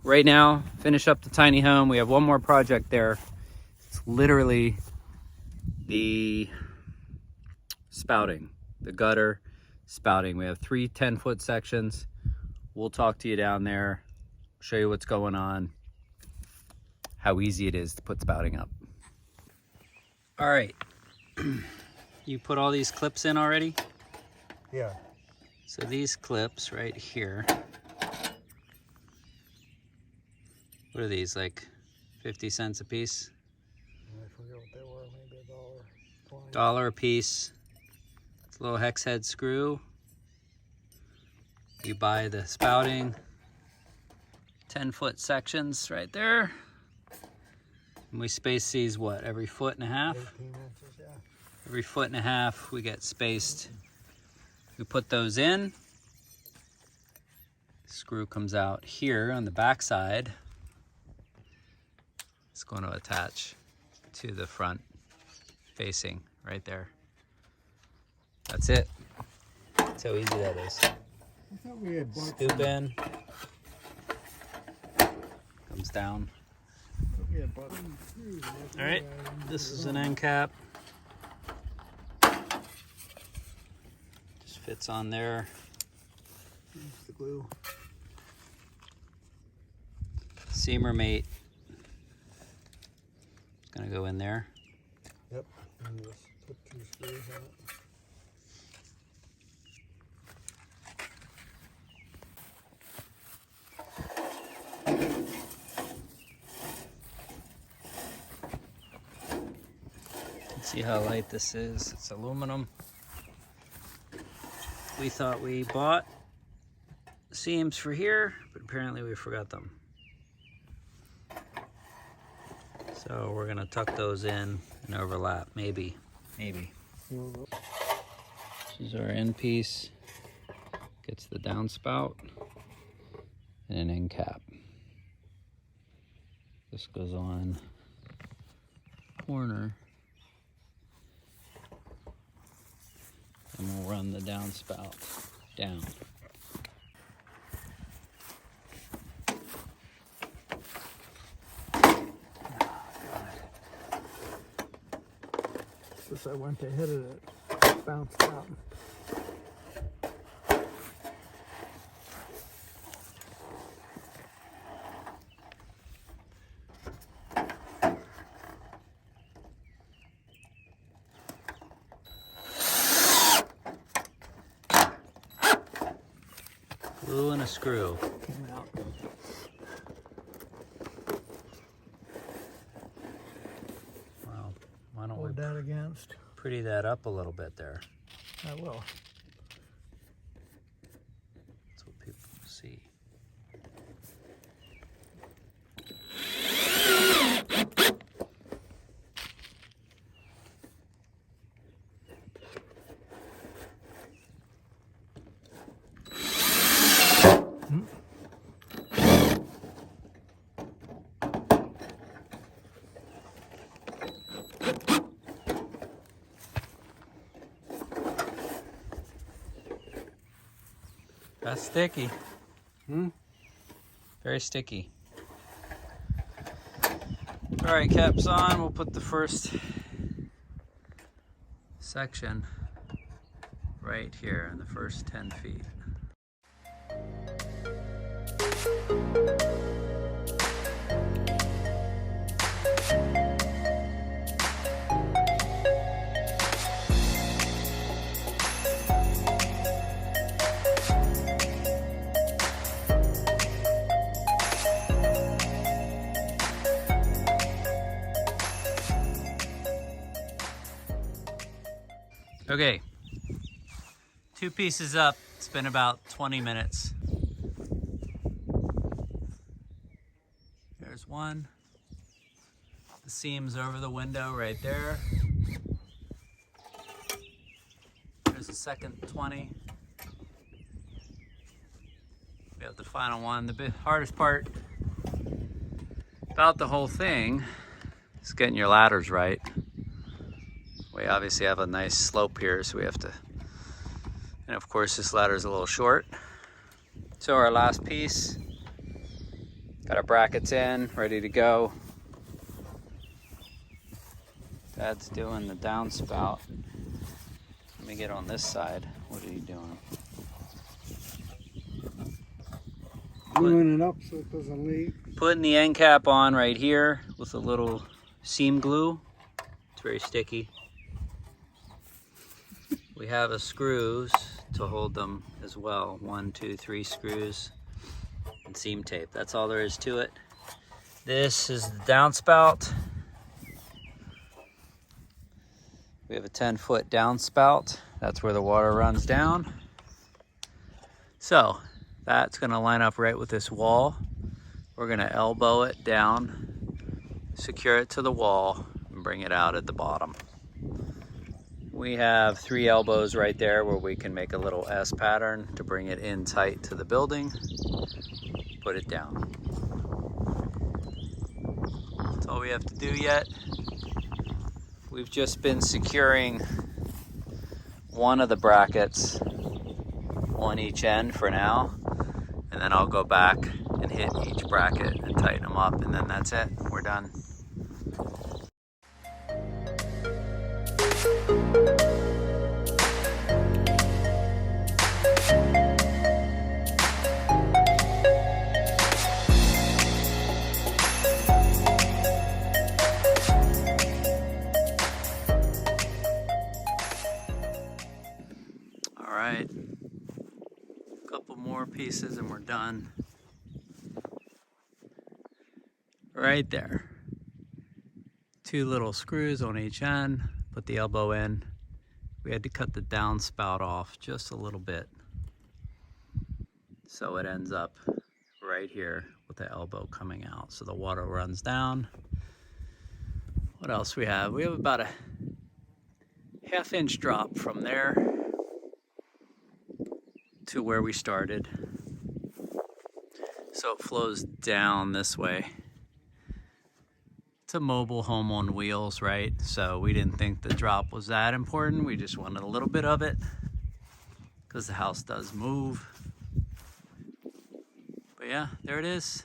right now, finish up the tiny home. We have one more project there. It's literally the spouting, the gutter spouting. We have 3 10-foot sections. We'll talk to you down there, show you what's going on, how easy it is to put spouting up. All right, you put all these clips in already? Yeah. So these clips right here, what are these, like 50 cents a piece? I forget what they were, maybe $1.20. $1 a piece. It's a little hex head screw. You buy the spouting, 10-foot sections right there. And we space these, what, every 1.5 feet? 18 inches, yeah. Every 1.5 feet we get spaced. We put those in. Screw comes out here on the back side. It's going to attach to the front facing right there. That's it. That's how easy that is. I thought we had bought Scoop in. Comes down. All right, this is an end cap. Just fits on there. Here's the glue. Seamer mate. It's gonna go in there. Yep, and just put 2 screws on it. See how light this is. It's aluminum. We thought we bought seams for here, but apparently we forgot them. So we're gonna tuck those in and overlap, maybe. This is our end piece. Gets the downspout and an end cap. This goes on corner. And we'll run the downspout down. Just I went to hit it, it bounced out. Glue and a screw. Came out. Well, why don't Hold we that against. pretty that up a little bit there? I will. That's what people see. That's sticky. Very sticky. All right, caps on. We'll put the first section right here in the first 10 feet. Okay, 2 pieces up. It's been about 20 minutes. There's one. The seam's over the window right there. There's the second 20. We have the final one. The hardest part about the whole thing is getting your ladders right. We obviously have a nice slope here, so we have to, and of course this ladder is a little short. So our last piece Got our brackets in, ready to go. Dad's doing the downspout. Let me get on this side. What are you doing? Gluing it up so it doesn't leak. Putting the end cap on right here with a little seam glue. It's very sticky. We have a screws to hold them as well. 1, 2, 3 screws and seam tape. That's all there is to it. This is the downspout. We have a 10-foot downspout. That's where the water runs down. So that's gonna line up right with this wall. We're gonna elbow it down, secure it to the wall, and bring it out at the bottom. We have 3 elbows right there where we can make a little S pattern to bring it in tight to the building, put it down. That's all we have to do yet. We've just been securing one of the brackets on each end for now, and then I'll go back and hit each bracket and tighten them up, and then that's it. We're done. All right, a couple more pieces and we're done. Right there. 2 little screws on each end, put the elbow in. We had to cut the downspout off just a little bit. So it ends up right here with the elbow coming out. So the water runs down. What else we have? We have about a 1/2 inch drop from there to where we started. So it flows down this way. It's a mobile home on wheels, right? So we didn't think the drop was that important. We just wanted a little bit of it because the house does move. But yeah, there it is.